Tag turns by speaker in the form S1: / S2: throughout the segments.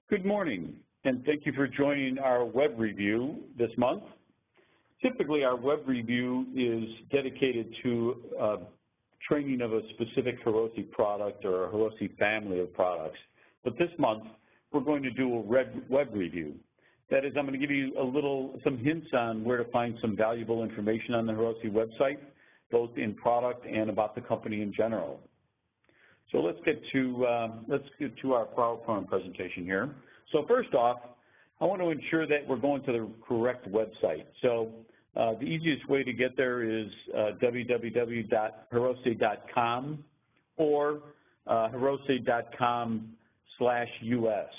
S1: Good morning, and thank you for joining our web review this month. Typically, our web review is dedicated to training of a specific Hirose product or a Hirose family of products. But this month, we're going to do a web review. That is, I'm going to give you some hints on where to find some valuable information on the Hirose website, both in product and about the company in general. So let's get to our PowerPoint presentation here. So first off, I want to ensure that we're going to the correct website. So the easiest way to get there is www.hirose.com or hirose.com/US.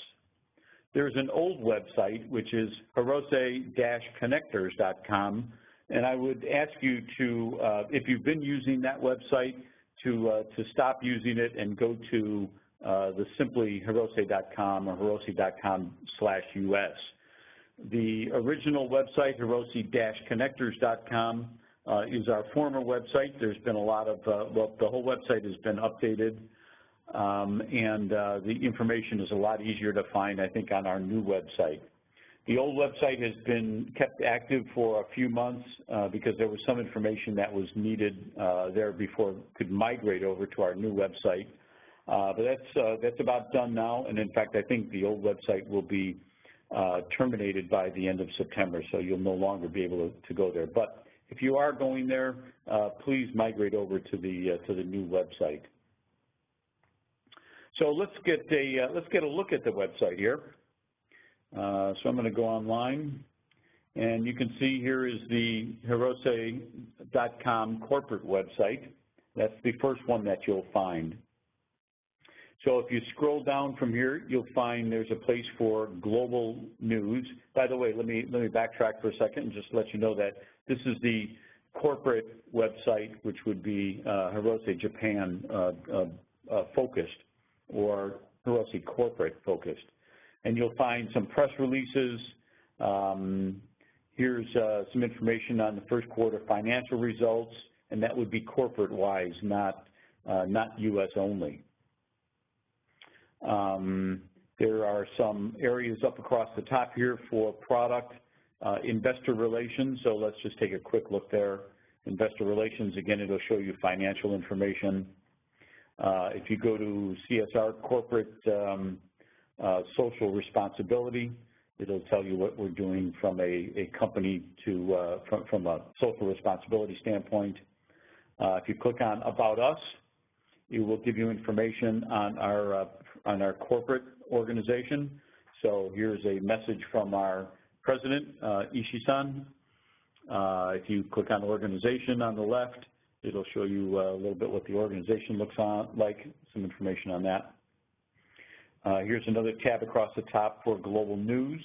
S1: There's an old website, which is hirose-connectors.com, and I would ask you to, if you've been using that website, to stop using it and go to the simply hirose.com or hirose.com/US. The original website, hirose-connectors.com, is our former website. There's been a lot of, well, the whole website has been updated, and the information is a lot easier to find, I think, on our new website. The old website has been kept active for a few months because there was some information that was needed there before it could migrate over to our new website. But that's about done now, and in fact, I think the old website will be terminated by the end of September, so you'll no longer be able to go there. But if you are going there, please migrate over to the new website. So let's get a look at the website here. So I'm going to go online, and you can see here is the hirose.com corporate website. That's the first one that you'll find. So if you scroll down from here, you'll find there's a place for global news. By the way, let me backtrack for a second and just let you know that this is the corporate website, which would be Hirose Japan focused or Hirose corporate focused. And you'll find some press releases. Here's some information on the first quarter financial results, and that would be corporate-wise, not U.S. only. There are some areas up across the top here for product, investor relations, so let's just take a quick look there. Investor relations, again, it'll show you financial information. If you go to CSR corporate social responsibility, it'll tell you what we're doing from a company to from a social responsibility standpoint. If you click on About Us, it will give you information on our corporate organization. So here's a message from our president, Ishii-san. If you click on organization on the left, it'll show you a little bit what the organization looks like, some information on that. Here's another tab across the top for global news.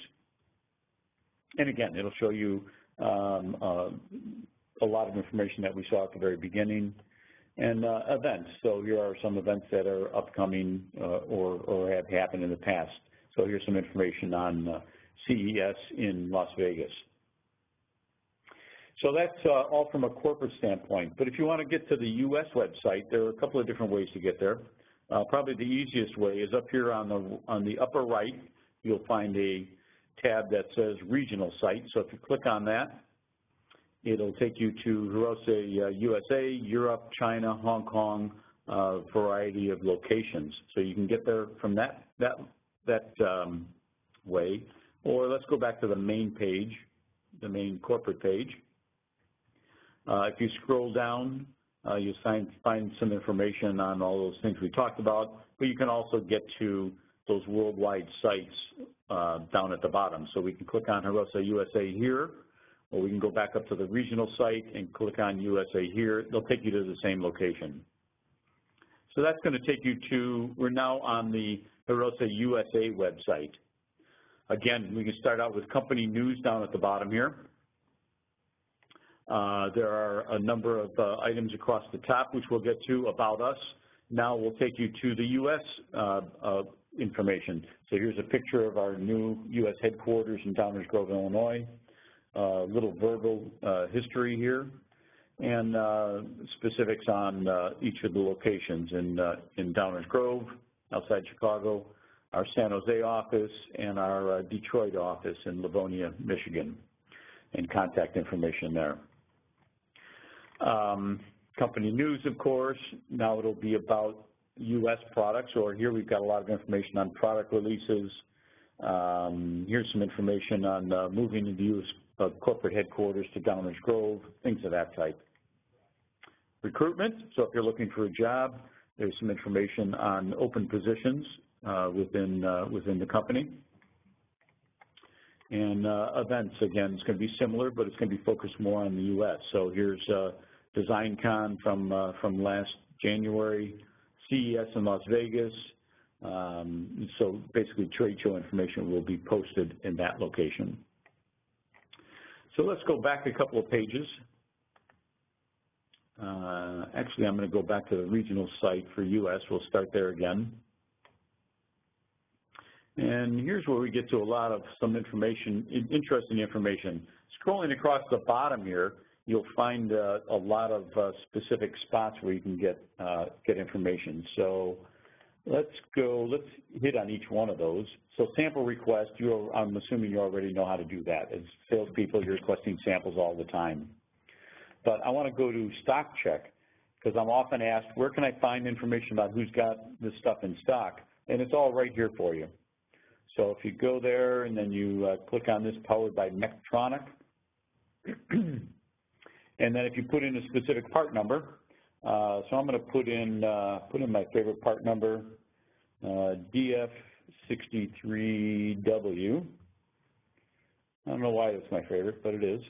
S1: And again, it'll show you a lot of information that we saw at the very beginning. And events. So here are some events that are upcoming or have happened in the past. So here's some information on CES in Las Vegas. So that's all from a corporate standpoint. But if you want to get to the U.S. website, there are a couple of different ways to get there. Probably the easiest way is up here on the upper right. You'll find a tab that says Regional Site. So if you click on that, it'll take you to Hirose USA, Europe, China, Hong Kong, variety of locations. So you can get there from that way. Or let's go back to the main page, the main corporate page. If you scroll down, you'll find some information on all those things we talked about, but you can also get to those worldwide sites down at the bottom. So we can click on Hirose USA here, or we can go back up to the regional site and click on USA here. They'll take you to the same location. So that's going to take you to, we're now on the Hirose USA website. Again, we can start out with company news down at the bottom here. There are a number of items across the top, which we'll get to, About Us. Now we'll take you to the U.S. information. So here's a picture of our new U.S. headquarters in Downers Grove, Illinois. Little verbal history here, and specifics on each of the locations in Downers Grove, outside Chicago, our San Jose office, and our Detroit office in Livonia, Michigan, and contact information there. Company news, of course. Now it'll be about U.S. products, or here we've got a lot of information on product releases. Here's some information on moving into U.S. Corporate headquarters to Downers Grove, things of that type. Recruitment, so if you're looking for a job, there's some information on open positions within the company. And events, again, it's going to be similar, but it's going to be focused more on the U.S. So here's DesignCon from last January, CES in Las Vegas. So basically trade show information will be posted in that location. So let's go back a couple of pages. Actually, I'm going to go back to the regional site for U.S. We'll start there again. And here's where we get to a lot of some information, interesting information. Scrolling across the bottom here, you'll find a lot of specific spots where you can get information. So let's hit on each one of those. So sample request, I'm assuming you already know how to do that. As salespeople, you're requesting samples all the time. But I want to go to stock check, because I'm often asked, where can I find information about who's got this stuff in stock? And it's all right here for you. So if you go there and then you click on this, powered by Mechatronic, and then if you put in a specific part number, so I'm going to put in my favorite part number, DF63W. I don't know why that's my favorite, but it is.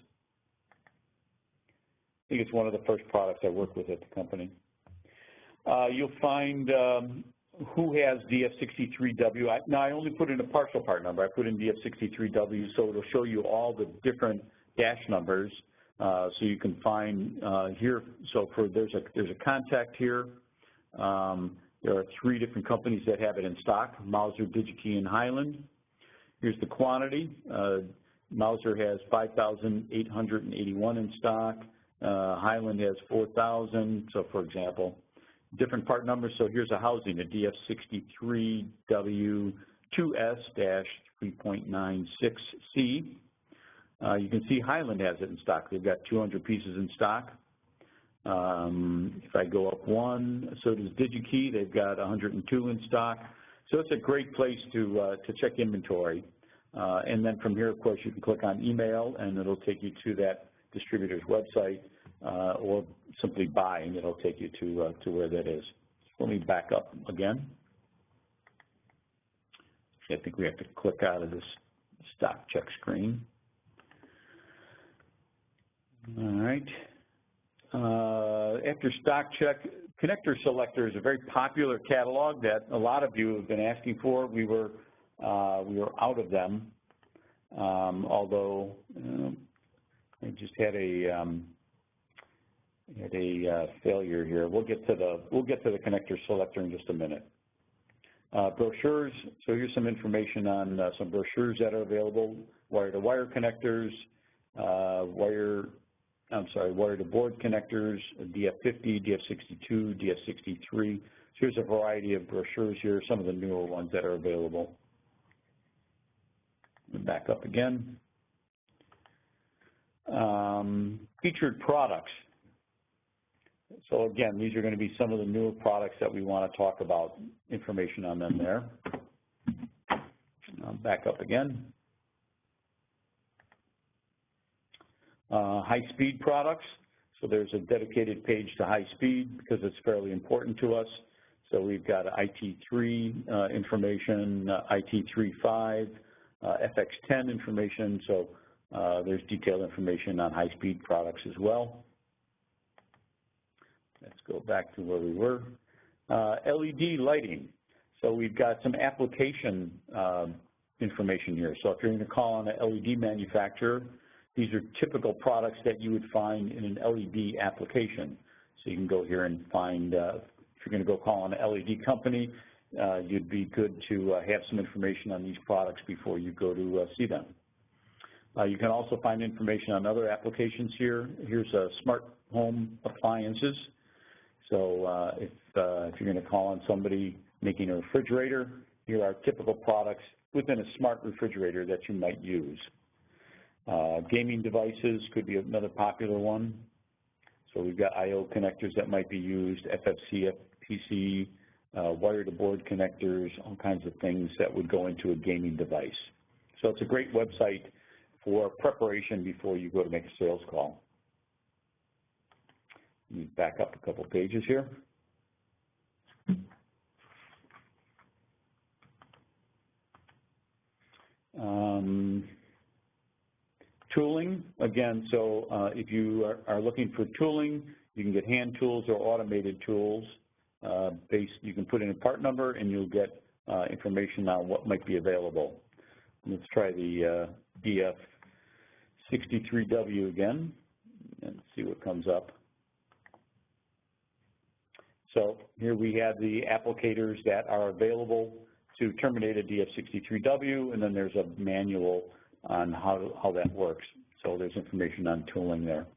S1: I think it's one of the first products I work with at the company. You'll find who has DF63W. Now, I only put in a partial part number. I put in DF63W, so it'll show you all the different dash numbers. So you can find here. So there's a contact here. There are 3 different companies that have it in stock: Mouser, DigiKey, and Highland. Here's the quantity. Mouser has 5,881 in stock. Highland has 4,000. So, for example, different part numbers. So here's a housing, a DF63W2S-3.96C. You can see Highland has it in stock. They've got 200 pieces in stock. If I go up 1, so does DigiKey. They've got 102 in stock. So it's a great place to check inventory. And then from here, of course, you can click on email, and it'll take you to that distributor's website, or simply buy, and it'll take you to where that is. Let me back up again. I think we have to click out of this stock check screen. All right. After stock check, Connector Selector is a very popular catalog that a lot of you have been asking for. We were out of them, although I just had a failure here. We'll get to the Connector Selector in just a minute. Brochures. So here's some information on some brochures that are available: wire-to-wire connectors, wire-to-board connectors, DF50, DF62, DF63. So here's a variety of brochures here. Some of the newer ones that are available. Back up again. Featured products. So again, these are going to be some of the newer products that we want to talk about, information on them there. Back up again. High-speed products. So there's a dedicated page to high-speed because it's fairly important to us. So we've got IT3 information, IT3.5, FX10 information. So there's detailed information on high-speed products as well. Let's go back to where we were. LED lighting. So we've got some application information here. So if you're going to call on an LED manufacturer, these are typical products that you would find in an LED application. So you can go here and find, if you're going to go call on an LED company, you'd be good to have some information on these products before you go to see them. You can also find information on other applications here. Here's smart home appliances. So if you're going to call on somebody making a refrigerator, here are typical products within a smart refrigerator that you might use. Gaming devices could be another popular one. So we've got I/O connectors that might be used, FFC, FPC, wire-to-board connectors, all kinds of things that would go into a gaming device. So it's a great website for preparation before you go to make a sales call. Let me back up a couple pages here. Tooling, again, so if you are looking for tooling, you can get hand tools or automated tools. You can put in a part number and you'll get information on what might be available. Let's try the DF63W again and see what comes up. So here we have the applicators that are available to terminate a DF63W, and then there's a manual on how that works. So there's information on tooling there.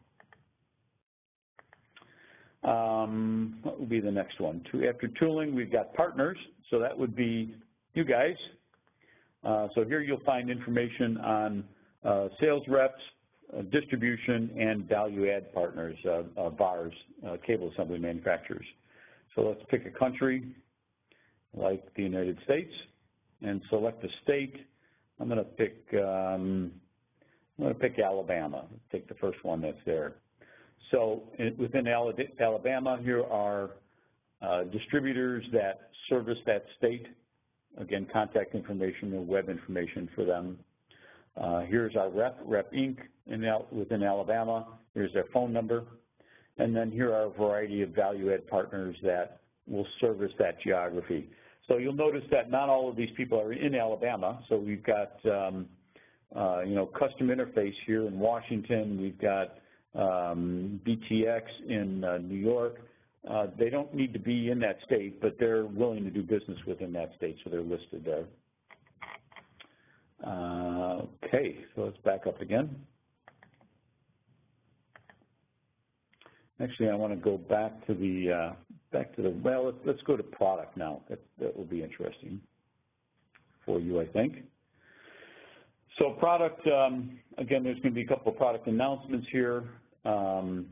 S1: What would be the next one? After tooling, we've got partners. So that would be you guys. So here you'll find information on sales reps, distribution, and value-add partners, VARs, cable assembly manufacturers. So let's pick a country like the United States and select a state. I'm going to pick Alabama. Take the first one that's there. So within Alabama, here are distributors that service that state. Again, contact information or web information for them. Here's our Rep Inc. Within Alabama. Here's their phone number. And then here are a variety of value-add partners that will service that geography. So you'll notice that not all of these people are in Alabama. So we've got, Custom Interface here in Washington. We've got BTX in New York. They don't need to be in that state, but they're willing to do business within that state, so they're listed there. Okay, so let's back up again. Actually, I want to go back to the well. Let's go to product now. That will be interesting for you, I think. So product, again, there's going to be a couple of product announcements here. Product,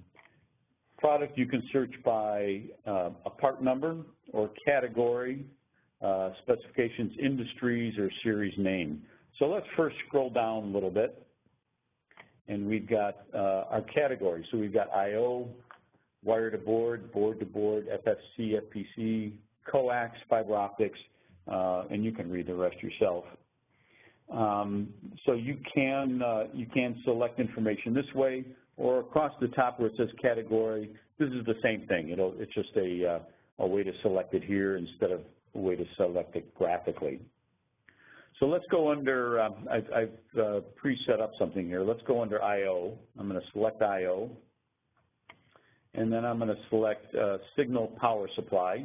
S1: you can search by a part number or category, specifications, industries, or series name. So let's first scroll down a little bit, and we've got our categories. So we've got I/O, wire-to-board, board-to-board, FFC, FPC, coax, fiber optics, and you can read the rest yourself. So you can select information this way, or across the top where it says category. This is the same thing. It's just a way to select it here instead of a way to select it graphically. So let's go under. I've pre-set up something here. Let's go under I/O. I'm going to select I/O. And then I'm going to select signal power supply.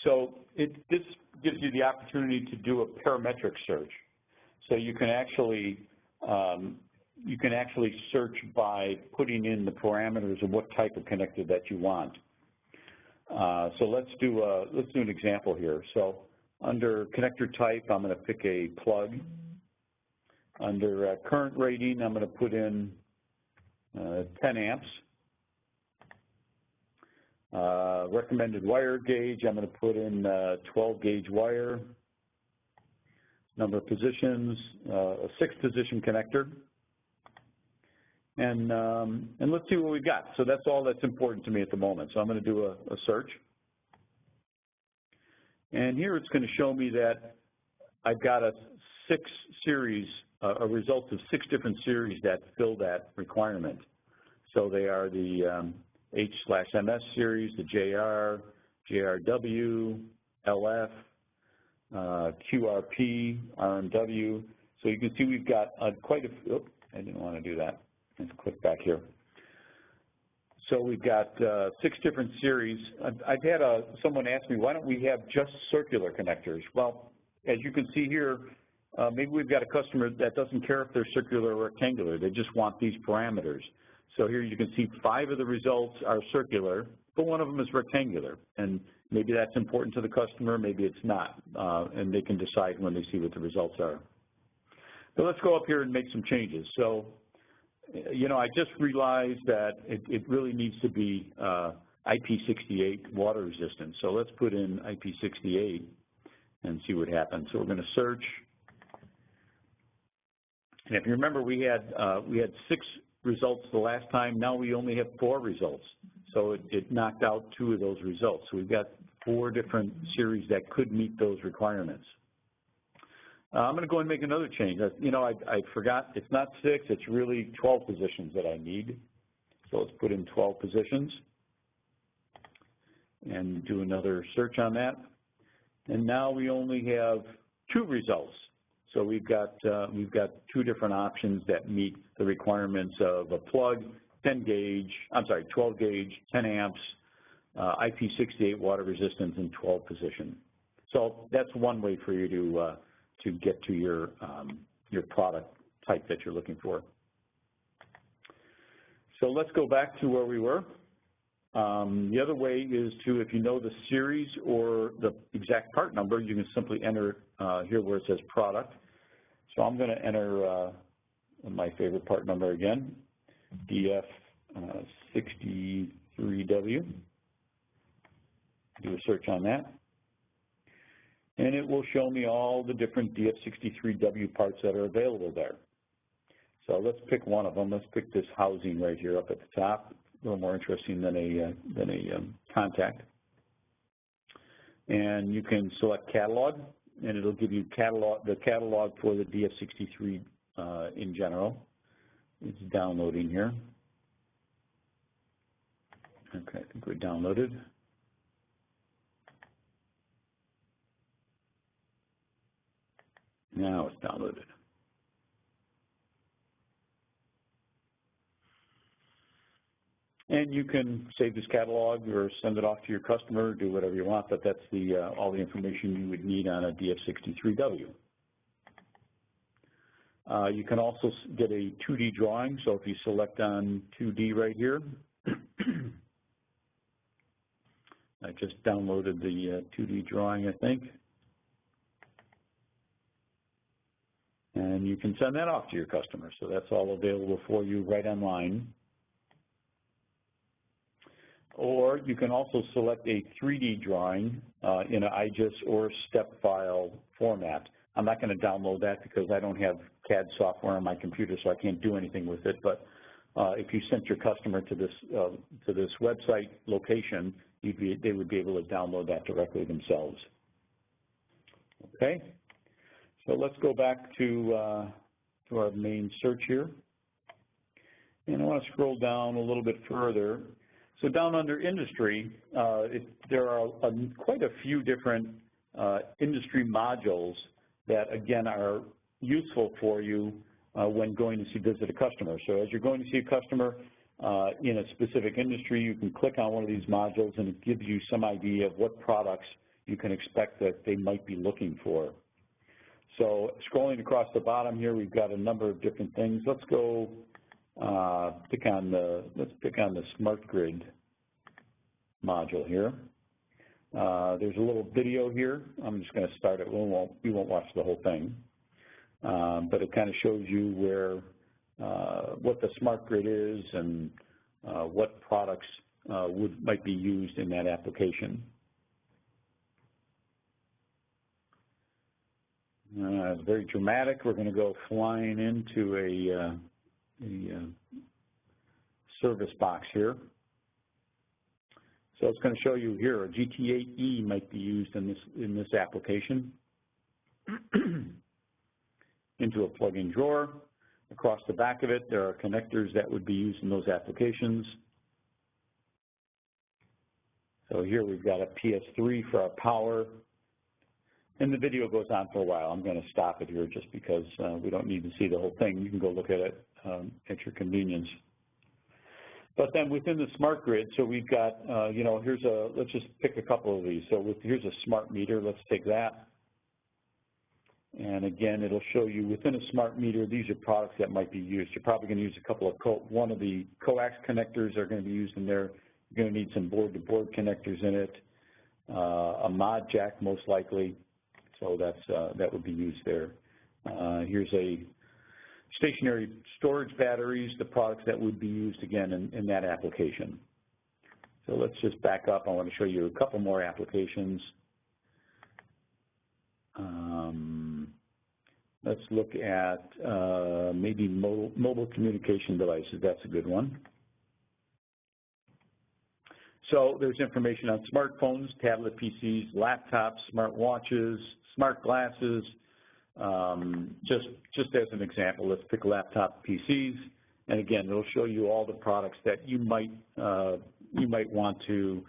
S1: So this gives you the opportunity to do a parametric search. So you can actually search by putting in the parameters of what type of connector that you want. So let's do an example here. So under connector type, I'm going to pick a plug. Under current rating, I'm going to put in 10 amps. Recommended wire gauge, I'm going to put in 12 gauge wire. Number of positions, a 6-position connector. And let's see what we've got. So that's all that's important to me at the moment. So I'm going to do a search. And here it's going to show me that I've got a result of 6 different series that fill that requirement. So they are the H/MS series, the JR, JRW, LF, QRP, RMW. So you can see we've got quite a few. Oops, I didn't want to do that. Let's click back here. So we've got 6 different series. I've had someone ask me, why don't we have just circular connectors? Well, as you can see here, maybe we've got a customer that doesn't care if they're circular or rectangular. They just want these parameters. So here you can see 5 of the results are circular, but 1 of them is rectangular. And Maybe that's important to the customer, maybe it's not, and they can decide when they see what the results are. So let's go up here and make some changes. So, you know, I just realized that it really needs to be IP68 water resistant. So let's put in IP68 and see what happens. So we're going to search. And if you remember, we had 6 results the last time. Now we only have 4 results. So it knocked out 2 of those results. So we've got 4 different series that could meet those requirements. I'm going to go and make another change. You know, I forgot, it's not 6, it's really 12 positions that I need. So let's put in 12 positions and do another search on that. And now we only have 2 results. So we've got 2 different options that meet the requirements of a plug, 12 gauge, 10 amps, IP68 water resistance, and 12 position. So that's one way for you to get to your product type that you're looking for. So let's go back to where we were. The other way is to, if you know the series or the exact part number, you can simply enter here where it says product. So I'm going to enter my favorite part number again, DF63W. Do a search on that. And it will show me all the different DF63W parts that are available there. So let's pick one of them. Let's pick this housing right here up at the top. A little more interesting than a contact. And you can select catalog, and it'll give you the catalog for the DF63 in general. It's downloading here. Okay, I think we're downloaded. Now it's downloaded. And you can save this catalog or send it off to your customer, do whatever you want, but that's all the information you would need on a DF63W. You can also get a 2D drawing, so if you select on 2D right here, I just downloaded the 2D drawing, I think. And you can send that off to your customer. So that's all available for you right online. Or you can also select a 3D drawing in an IGES or STEP file format. I'm not going to download that because I don't have CAD software on my computer, so I can't do anything with it. But if you sent your customer to this website location, they would be able to download that directly themselves. Okay. So let's go back to our main search here. And I want to scroll down a little bit further. So down under industry, there are quite a few different industry modules that, again, are useful for you when going to visit a customer. So as you're going to see a customer in a specific industry, you can click on one of these modules and it gives you some idea of what products you can expect that they might be looking for. So scrolling across the bottom here, we've got a number of different things. Let's go pick on the Smart Grid module here. There's a little video here. I'm just going to start it. We won't watch the whole thing, but it kind of shows you what the Smart Grid is and what products might be used in that application. It's very dramatic. We're going to go flying into a service box here. So it's going to show you here a GT8E might be used in this application. Into a plug-in drawer. Across the back of it, there are connectors that would be used in those applications. So here we've got a PS3 for our power. And the video goes on for a while. I'm going to stop it here just because we don't need to see the whole thing. You can go look at it at your convenience. But then within the Smart Grid, so we've got, let's just pick a couple of these. So here's a smart meter. Let's take that. And again, it'll show you within a smart meter, these are products that might be used. You're probably going to use a couple of, one of the coax connectors are going to be used in there. You're going to need some board-to-board connectors in it. a mod jack most likely, so that would be used there. Here's a stationary storage batteries, the products that would be used again in that application. So let's just back up. I want to show you a couple more applications. Let's look at maybe mobile communication devices. That's a good one. So there's information on smartphones, tablet PCs, laptops, smartwatches, smart glasses. Just as an example, let's pick laptop PCs, and again, it'll show you all the products that you might want to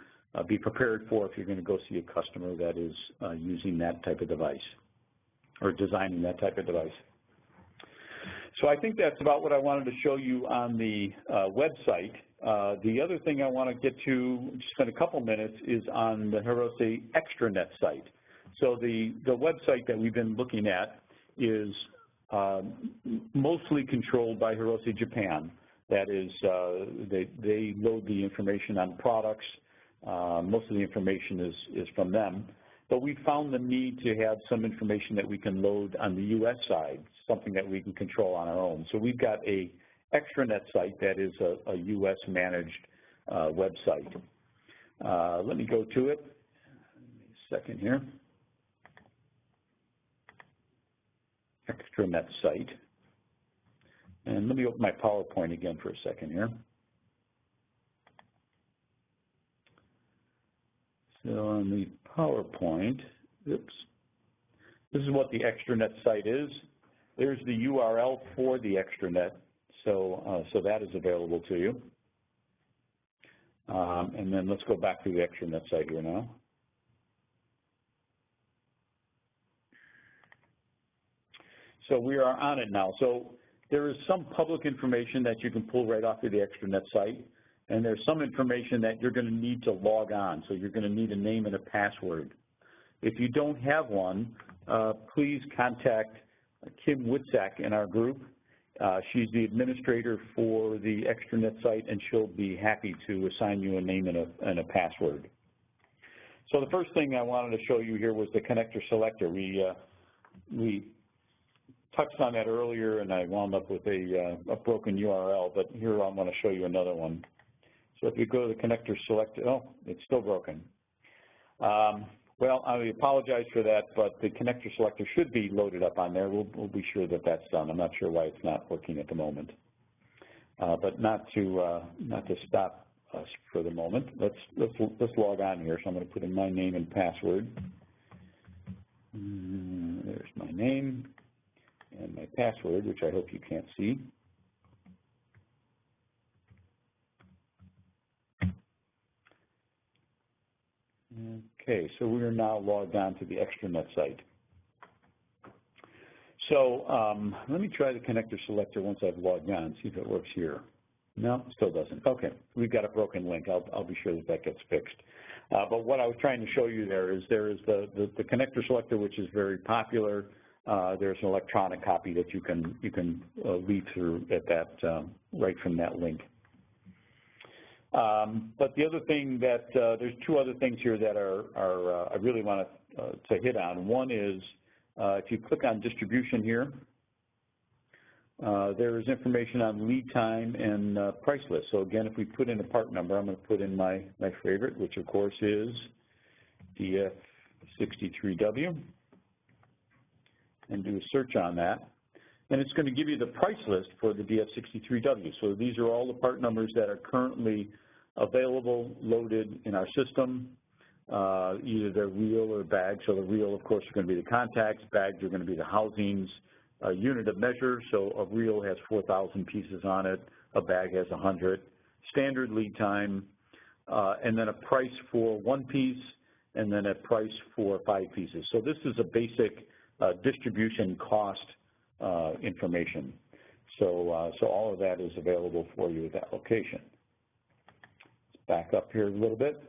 S1: be prepared for if you're going to go see a customer that is using that type of device or designing that type of device. So I think that's about what I wanted to show you on the website. The other thing I want to get to, just spend a couple minutes, is on the Hirose extranet site. So the website that we've been looking at is mostly controlled by Hirose Japan. That is, they load the information on products. Most of the information is from them. But we found the need to have some information that we can load on the U.S. side, something that we can control on our own. So we've got a extranet site that is a U.S. managed website. Let me go to it. A second here. Extranet site. And let me open my PowerPoint again for a second here. So on the PowerPoint, oops, this is what the extranet site is. There's the URL for the extranet, so that is available to you. And then let's go back to the extranet site here now. So we are on it now. So there is some public information that you can pull right off of the extranet site, and there's some information that you're going to need to log on. So you're going to need a name and a password. If you don't have one, please contact Kim Witzak in our group. She's the administrator for the extranet site, and she'll be happy to assign you a name and a password. So the first thing I wanted to show you here was the connector selector. We touched on that earlier, and I wound up with a broken URL, but here I'm going to show you another one. So if you go to the connector selector, oh, it's still broken. Well, I apologize for that, but the connector selector should be loaded up on there. We'll be sure that that's done. I'm not sure why it's not working at the moment, but not to stop us for the moment. Let's log on here. So I'm going to put in my name and password. There's my name and my password, which I hope you can't see. Okay, so we are now logged on to the extranet site. So let me try the connector selector once I've logged on, see if it works here. No, it still doesn't. Okay, we've got a broken link. I'll be sure that gets fixed. But what I was trying to show you there is the connector selector, which is very popular. There's an electronic copy that you can read through at that right from that link. But the other thing that there's two other things here that I really want to hit on. One is if you click on distribution here, there is information on lead time and price list. So again, if we put in a part number, I'm going to put in my favorite, which of course is DF63W, and do a search on that. And it's going to give you the price list for the DF63W. So these are all the part numbers that are currently available, loaded in our system. Either they're reel or bag. So the reel, of course, are going to be the contacts. Bags are going to be the housings. A unit of measure, so a reel has 4,000 pieces on it. A bag has 100. Standard lead time, and then a price for one piece, and then a price for 5 pieces. So this is a basic distribution cost information. So all of that is available for you at that location. Let's back up here a little bit.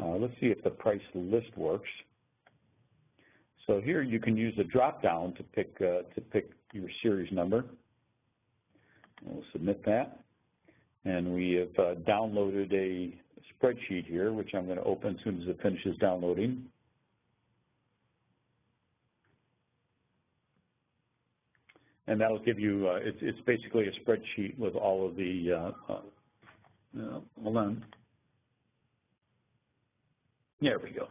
S1: Let's see if the price list works. So here you can use a drop-down to pick your series number. We'll submit that. And we have downloaded a spreadsheet here, which I'm going to open as soon as it finishes downloading. And that'll give you, it's basically a spreadsheet with all of the, hold on. There we go.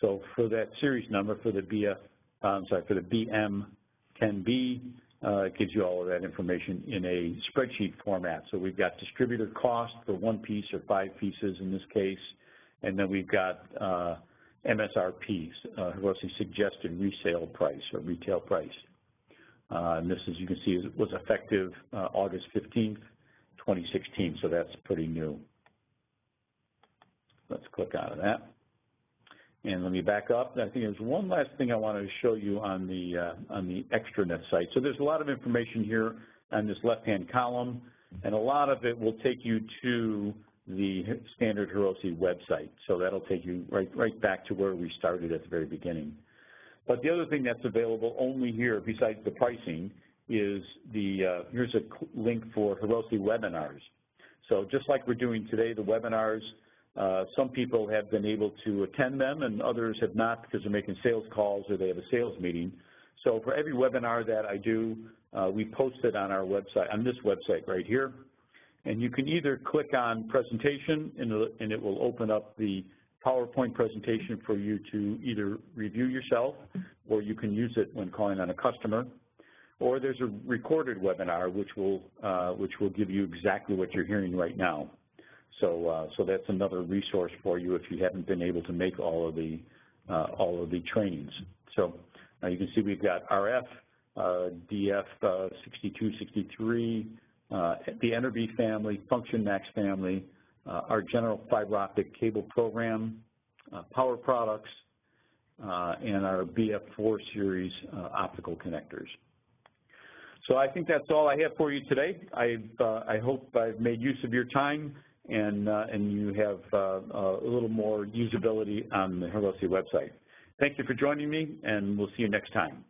S1: So for that series number, for the for the BM10B, it gives you all of that information in a spreadsheet format. So we've got distributor cost for one piece or 5 pieces in this case, and then we've got MSRPs, Hirose suggested resale price or retail price. And this, as you can see, was effective August 15th, 2016, so that's pretty new. Let's click out of that. And let me back up. I think there's one last thing I wanted to show you on the extranet site. So there's a lot of information here on this left-hand column, and a lot of it will take you to the standard Hirose website. So that'll take you right back to where we started at the very beginning. But the other thing that's available only here, besides the pricing, is here's a link for Hirose webinars. So just like we're doing today, the webinars, some people have been able to attend them and others have not because they're making sales calls or they have a sales meeting. So for every webinar that I do, we post it on our website, on this website right here. And you can either click on presentation and it will open up the PowerPoint presentation for you to either review yourself, or you can use it when calling on a customer. Or there's a recorded webinar which will give you exactly what you're hearing right now. So that's another resource for you if you haven't been able to make all of the trainings. So you can see we've got RF, DF 62, 63, the Enerby family, Function Max family, our general fiber optic cable program, power products, and our BF4 series optical connectors. So I think that's all I have for you today. I hope I've made use of your time and you have a little more usability on the Hirose website. Thank you for joining me, and we'll see you next time.